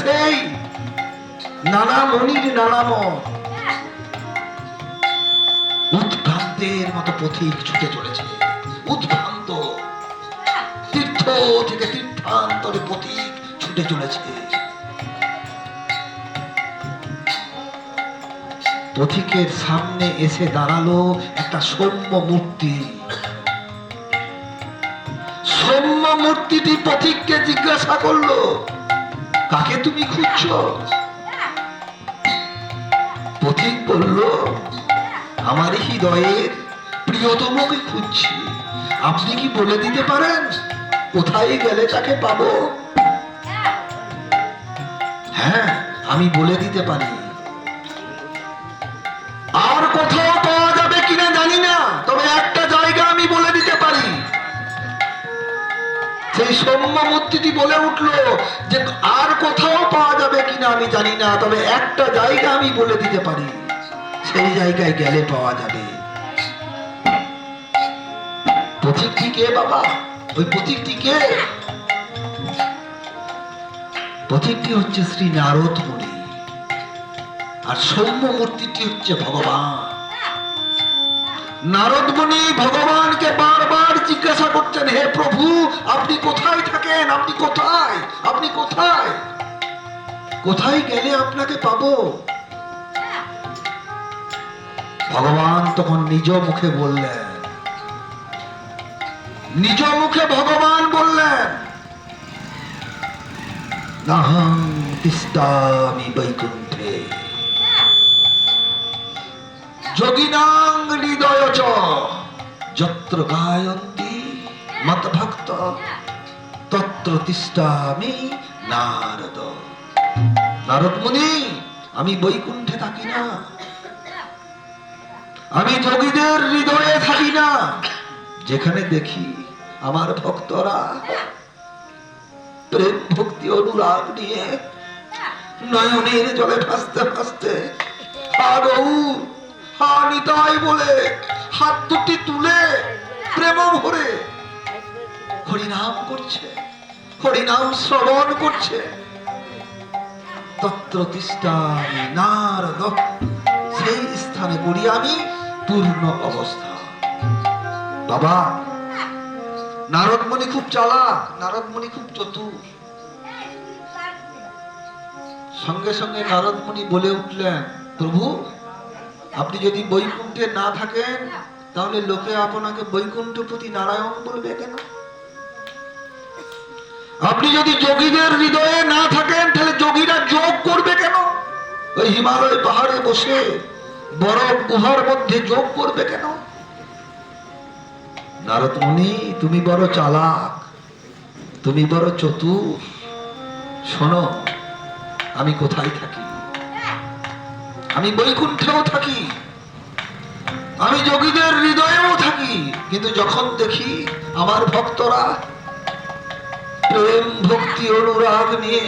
সেই নানা মনির নানা মত। উদ্ভ্রান্তের মতো পথিক ছুটে চলেছে, উদ্ভ্রান্ত, তীর্থ থেকে তীর্থান্তরে পথিক ছুটে চলেছে। পথিকের সামনে এসে দাঁড়ালো একটা সৌম্য মূর্তি। সৌম্য মূর্তিটি পথিককে জিজ্ঞাসা করলো, কাকে তুমি খুঁজছো? পথিক বলল, আমার হৃদয়ের প্রিয়তমকে খুঁজছি। আপনি কি বলে দিতে পারেন কোথায় গেলে তাকে পাবো? হ্যাঁ, আমি বলে দিতে পারি। আর কোথাও পাওয়া যাবে কিনা জানি না, তবে একটা জায়গা আমি বলে দিতে পারি। সেই সৌম্য মূর্তিটি বলে উঠলো যে আর কোথাও পাওয়া যাবে কিনা আমি জানি না, তবে একটা জায়গা আমি বলে দিতে পারি, সেই জায়গায় গেলে পাওয়া যাবে। পথিকটি কে বাবা? ওই পথিকটি কে? পথিকটি হচ্ছে শ্রী নারদ মুনি, আর সৌম্য মূর্তিটি হচ্ছে ভগবান। নারদ মুনি ভগবানকে বারবার জিজ্ঞাসা করছেন, হে প্রভু, আপনি কোথায় থাকেন? আপনি কোথায়? আপনি কোথায়? কোথায় গেলে আপনাকে পাবো? ভগবান তখন নিজ মুখে বললেন, নিজ মুখে ভগবান বললেন, নাহং তিষ্ঠামি বৈকুণ্ঠে যোগিনাং হৃদয় চ যত্র গায়ন্তি মদ্ভক্ত তত্র তিষ্ঠামি নারদ। নারদ মুনি, আমি বৈকুণ্ঠে থাকি না, আমি যোগীদের হৃদয়ে থাকি না। যেখানে দেখি আমার ভক্তরা প্রেম ভক্তি অনুরাগ নিয়ে নয়নের জলে ভাসতে ভাসতে হা গৌর, হা নিতাই বলে হাত দুটি তুলে প্রেম ভরে হরিনাম করছে, হরিনাম শ্রবণ করছে, তত্র তিষ্ঠামি নারদ, সেই স্থানে করি আমি পূর্ণ অবস্থা। বাবা, নারদ মুনি খুব চালাক, নারদ মুনি খুব চতুর। সঙ্গে সঙ্গে নারদ মুনি বলে উঠলেন, প্রভু, আপনি যদি বৈকুণ্ঠে না থাকেন তাহলে লোকে আপনাকে বৈকুণ্ঠপতি নারায়ণ বলবে কেন? আপনি যদি যোগীদের হৃদয়ে না থাকেন তাহলে যোগীরা যোগ করবে কেন? ওই হিমালয় পাহাড়ে বসে বরফ গুহার মধ্যে যোগ করবে কেন? নারদ মুনি, তুমি বড় চালাক, তুমি বড় চতুর। শোনো, আমি কোথায় থাকি? আমি বৈকুণ্ঠেও থাকি, আমি যোগীদের হৃদয়েও থাকি, কিন্তু যখন দেখি আমার ভক্তরা প্রেম ভক্তি অনুরাগ নিয়ে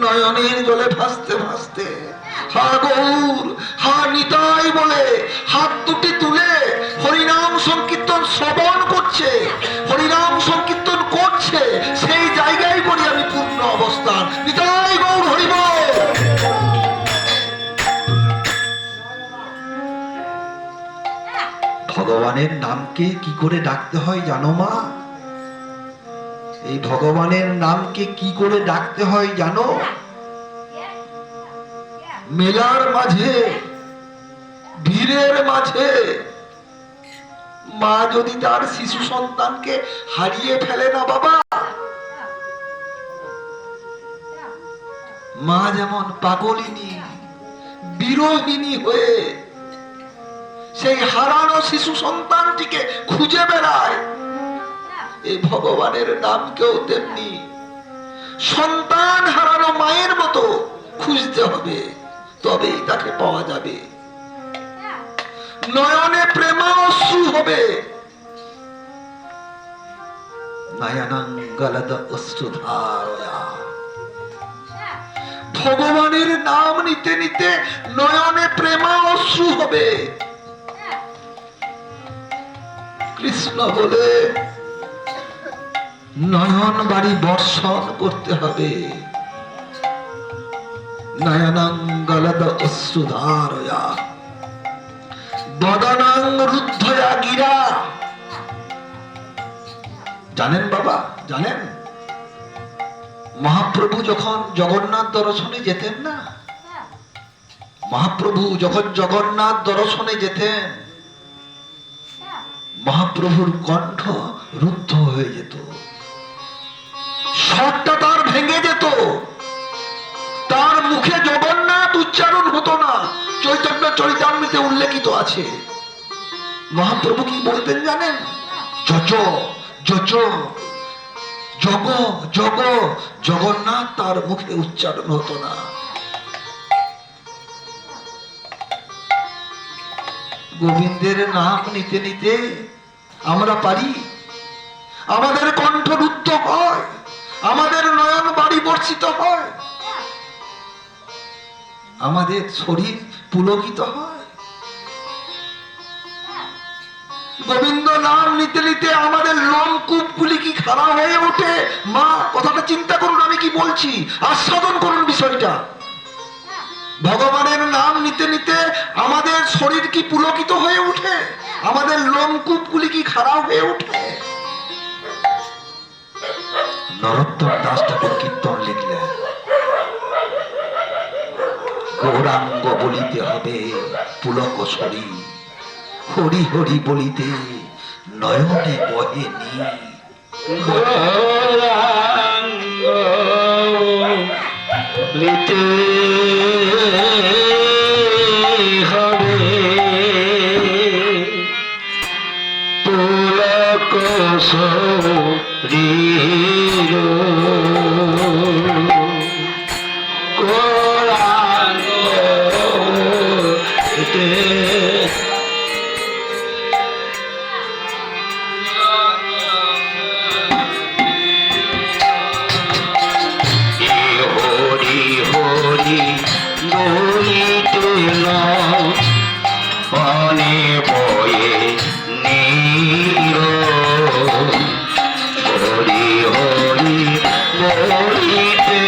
নয়নের জলে ভাসতে ভাসতে হা গৌর, হা নিতাই বলে হাত দুটি তুলে হরিনাম সংকীর্তন শ্রবণ করছে, হরিনাম সংকীর্তন করছে, সেই জায়গায় করি আমি পূর্ণ অবস্থান। নিতাই গৌর হরি বল। ভগবানের নামকে কি করে ডাকতে হয় জানো মা? এই ভগবানের নামকে কি করে ডাকতে হয় জানো? মেলার মাঝে, ভিড়ের মাঝে মা যদি তার শিশু সন্তানকে হারিয়ে ফেলে না বাবা, মা যেমন পাগলিনী বিরোহিনী হয়ে সেই হারানো শিশু সন্তানটিকে খুঁজে বেড়ায়, এই ভগবানের নামকেও তেমনি সন্তান হারানো মায়ের মতো খুঁজতে হবে, তবেই তাকে পাওয়া যাবে। নয়নে প্রেমাশ্রু হবে, নয়নাং গলদ অশ্রুধারয়া। ভগবানের নাম নিতে নিতে নয়নে প্রেমাশ্রু হবে। কৃষ্ণ বলে নয়ন বাড়ি বর্ষণ করতে হবে। নয়নং গলদ অশ্রুধারয়া বদনং রুদ্ধয়া গিরা। জানেন বাবা, জানেন মহাপ্রভু যখন জগন্নাথ দর্শনে যেতেন না, মহাপ্রভু যখন জগন্নাথ দর্শনে যেতেন, মহাপ্রভুর কণ্ঠ রুদ্ধ হয়ে যেত, স্বরটা তার ভেঙে যেত, তার মুখে জগন্নাথ উচ্চারণ হতো না। চৈতন্য চরিতামৃতে উল্লেখিত আছে। মহাপ্রভু কি বলতেন জানেন? যজ যজ জগ জগ, জগন্নাথ তার মুখে উচ্চারণ হতো না। গোবিন্দের নাম নিতে নিতে আমরা পারি, আমাদের কণ্ঠ রুদ্ধ হয়, আমাদের নয়ন বাড়ি বর্ষিত হয়, আমাদের শরীর পুলকিত হয়। গোবিন্দ নাম নিতে নিতে আমাদের লোমকূপ গুলি কি খারাপ হয়ে ওঠে? মা, কথাটা চিন্তা করুন, আমি কি বলছি, আস্বাদন করুন বিষয়টা। ভগবানের নাম নিতে নিতে আমাদের শরীর কি পুলকিত হয়ে ওঠে? আমাদের লোমকূপ গুলি কি খারাপ হয়ে ওঠে? নরোত্তম দাস ঠাকুর কীর্তন লিখলেন, গৌরাঙ্গ বলিতে হবে পুলক শরীর, হরি হরি বলিতে নয়নে বহে নি। গৌরাঙ্গ বলিতে হবে পুলক শরীর, গৌরাঙ্গ বলিতে পানে বয়ে নীর, হরি হরি বলিতে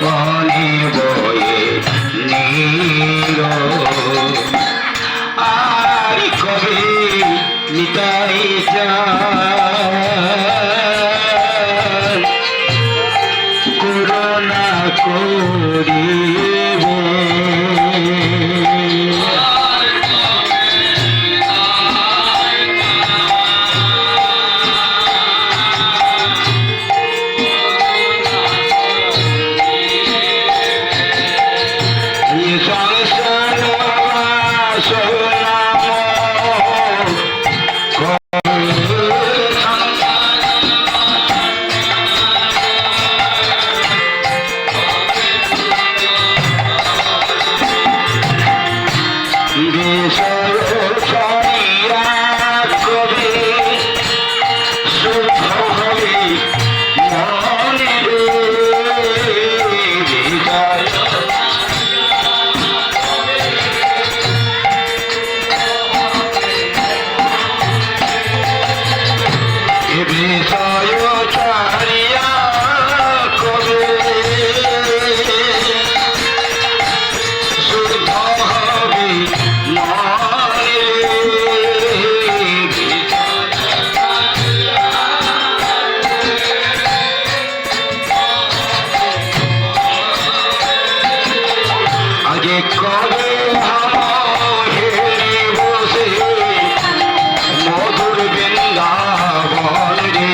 পানে বয়ে নীর। আর কবে নিতাই যায় করুণা করিব, মধুর বৃন্দাবন রে।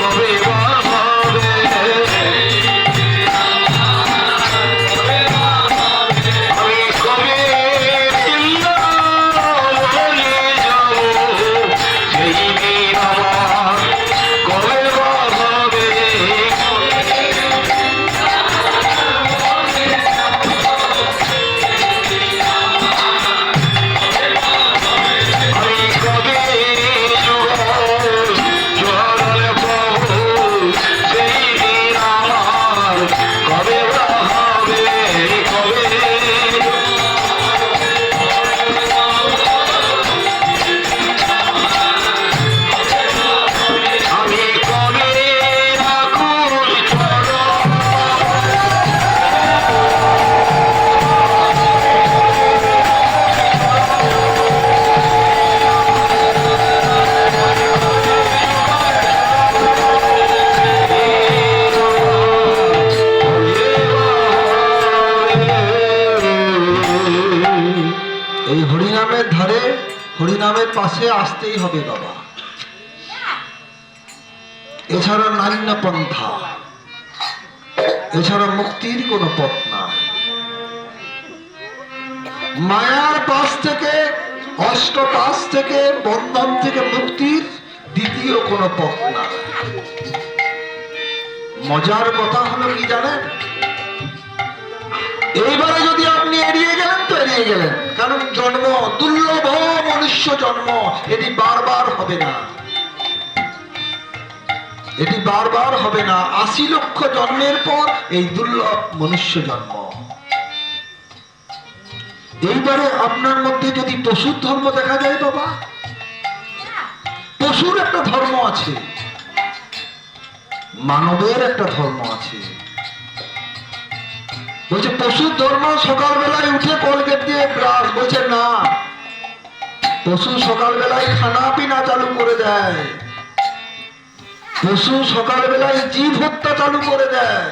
কবে হরিনামের ধারে হরিনামের পাশে আসতেই হবে বাবা, এছাড়া নান্য পন্থা, এছাড়া মুক্তির কোনো পথ নাই। মায়ার পাশ থেকে, অষ্ট পাশ থেকে, বন্ধন থেকে মুক্তির দ্বিতীয় কোনো পথ নাই। মজার কথা হলো কি জানেন, এইবারে যদি আপনি এড়িয়ে গেলেন তো এড়িয়ে গেলেন, কারণ জন্ম দুর্লভ মনুষ্য জন্ম, এটি বারবার হবে না, এটি বারবার হবে না। ৮০ লক্ষ জন্মের পর এই দুর্লভ মনুষ্য জন্ম। এইবারে আপনার মধ্যে যদি পশুর ধর্ম দেখা যায় বাবা, পশুর একটা ধর্ম আছে, মানবের একটা ধর্ম আছে। বলছে পশুর ধর্ম সকালবেলায় উঠে কলগেট দিয়ে ব্রাশ, বলছে না, পশু সকালবেলায় খানা পিনা চালু করে দেয়, পশু সকালবেলায় জীব হত্যা চালু করে দেয়,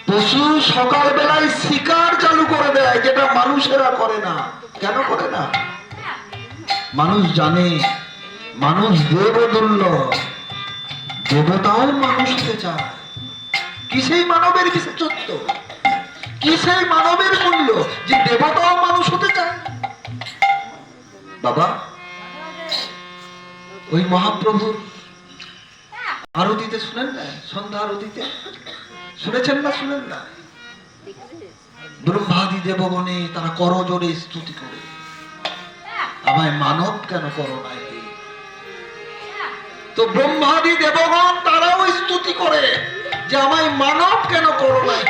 পশু সকালবেলায় শিকার চালু করে দেয়, যেটা মানুষেরা করে না। কেন করে না? মানুষ জানে মানুষ দেবদুল্য, দেবতাও মানুষ হতে চায়। কি সেই মানবের বিশেষত্ব, কি সেই মানবের মূল্য যে দেবতাও মানুষ হতে চায়? বাবা, ওই মহাপ্রভুর আরতিতে শুনেন না, সন্ধ্যা আরতিতে শুনেছেন না? শুনেন না? ব্রহ্মাদি দেবগণে তারা করজোড়ে স্তুতি করে, আমায় মানব কেন করো নাই? তো ব্রহ্মাদি দেবগণ তারাও স্তুতি করে যে আমায় মানব কেন করো নাই?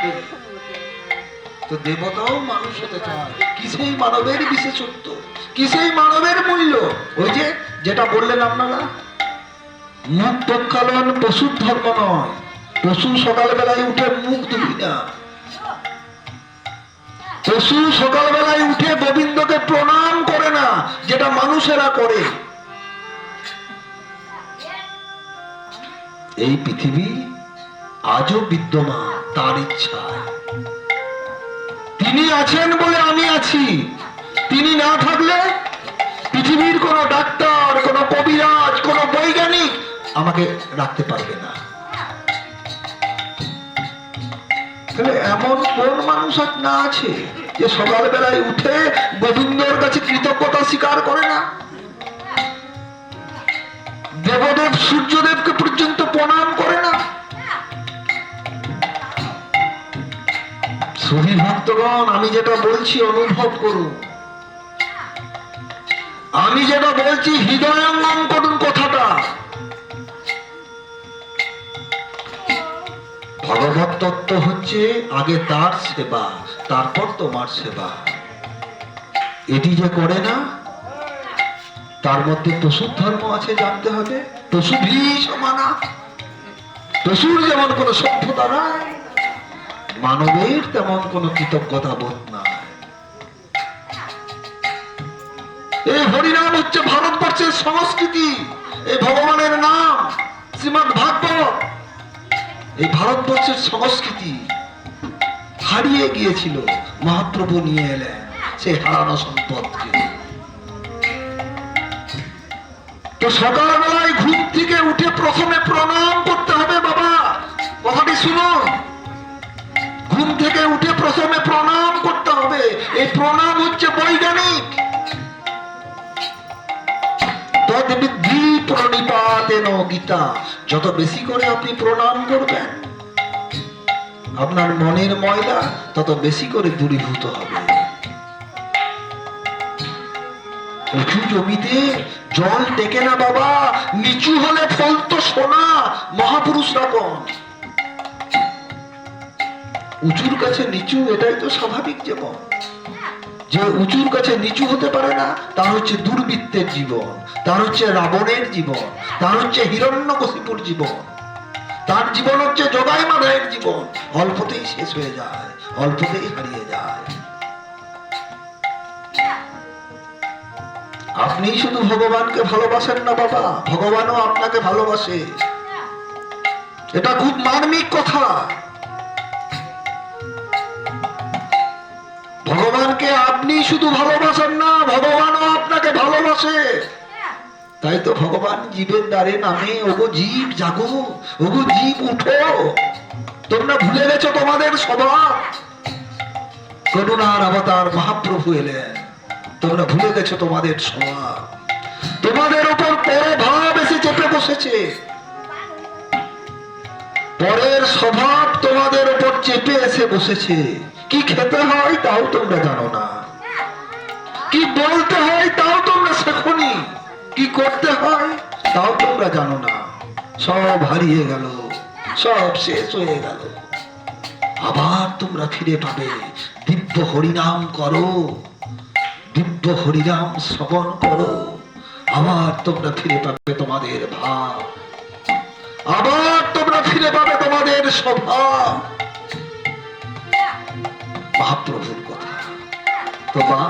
তো দেবতাও মানুষ হতে চায়। কি সেই মানবের বিশেষত্ব, কি সেই মানবের মূল্য? ওই যে যেটা বললেন আপনারা, মুখ প্রক্ষালন পশুর ধর্ম নয়। পশু সকালবেলায় উঠে মুখ ধুবি না, পশু সকালবেলায় উঠে গোবিন্দকে প্রণাম করে না, যেটা মানুষেরা করে। এই পৃথিবী আজও বিদ্যমান তার ইচ্ছায়। তিনি আছেন বলে আমি আছি, তিনি না থাকলে পৃথিবীর কোনো ডাক্তার, কোনো কবিরাজ, কোনো বৈজ্ঞানিক আমাকে রাখতে পারবে না। তাহলে এমন কোন মানুষ না আছে যে সকালবেলায় উঠে গোবিন্দর কাছে কৃতজ্ঞতা স্বীকার করে না, দেবদেব সূর্যদেবকে পর্যন্ত প্রণাম করে না? সুধী ভক্তগণ, আমি যেটা বলছি অনুভব করুন, আমি যেটা বলছি হৃদয়ঙ্গম করুন কথাটা। ভগবত তত্ত্ব হচ্ছে আগে তার সেবা, তারপর তোমার সেবা। এটি যে করে না, তার মধ্যে পশুর ধর্ম আছে জানতে হবে। পশু ভি সমানা, পশুর যেমন কোন সভ্যতা নাই, মানবের তেমন কোন কৃতজ্ঞতা বোধ নাই। এই হরিনাম হচ্ছে ভারতবর্ষের সংস্কৃতি, এই ভগবানের নাম শ্রীমদ্ ভাগবত এই ভারতবর্ষের সংস্কৃতি হারিয়ে গিয়েছিল, মহাপ্রভু নিয়ে এলেন সেই হারানো সম্পদকে। তো সকালবেলায় ঘুম থেকে উঠে প্রথমে প্রণাম করতে হবে বাবা, কথাটি শুনুন। ঘুম থেকে উঠে প্রথমে প্রণাম করতে হবে। এই প্রণাম হচ্ছে বৈজ্ঞানিক। তদ্বিদ্ধি প্রণিপাতেন গীতা, যত বেশি করে আপনি প্রণাম করবেন, আপনার মনের ময়লা তত বেশি করে দূরীভূত হবে। উঁচু জমিতে জল টেকে না বাবা, নিচু হলে ফল তো সোনা। মহাপুরুষরা কোন? উঁচুর কাছে নিচু, এটাই তো স্বাভাবিক জীবন। যে উঁচুর কাছে নিচু হতে পারে না, তার হচ্ছে দুর্বৃত্তের জীবন, তার হচ্ছে রাবণের জীবন, তার হচ্ছে হিরণ্যকশিপুর জীবন, তার জীবন হচ্ছে জগাই মাধাইয়ের জীবন। অল্পতেই শেষ হয়ে যায়, অল্পতেই হারিয়ে যায়। আপনি শুধু ভগবানকে ভালোবাসেন না বাবা, ভগবানও আপনাকে ভালোবাসে। এটা খুব মার্মিক কথা। ভগবান ভগবানকে আপনি শুধু ভালোবাসেন না, ভগবানও আপনাকে ভালোবাসে। তাই তো ভগবান জীবের দ্বারে নামে, ওগো জীব জাগো, ওগো জীব উঠো। তোমরা ভুলে গেছো তোমাদের স্বভাব। করুণার অবতার মহাপ্রভু এলেন, তোমরা ভুলে গেছো তোমাদের স্বভাব। তোমাদের উপর পরভাব এসে চেপে বসেছে। পরের স্বভাব তোমাদের উপর চেপে এসে বসেছে। কি খেতে হয় তাও তোমরা জানো না, কি বলতে হয় তাও তোমরা শেখনি, কি করতে হয় তাও তোমরা জানো না। সব হারিয়ে গেল, সব শেষ হয়ে গেল। আবার তোমরা ফিরে পাবে। দিব্য হরিনাম করো, দিব্য হরিনাম শ্রবণ করো, আবার তোমরা ফিরে পাবে তোমাদের ভাব, আবার তোমরা ফিরে পাবে তোমাদের স্বভাব। মহাপ্রভুর কথা তোমা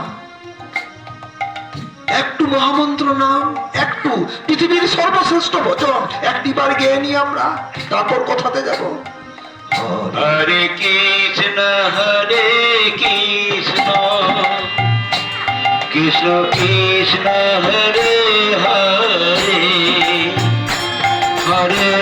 একটু মহামন্ত্র নাম, একটু পৃথিবীর সর্বশ্রেষ্ঠ ভজন একটি বার গেয়ে নি আমরা, তারপর কথাতে যাব। হরে কৃষ্ণ কৃষ্ণ কৃষ্ণ হরে হরে হরে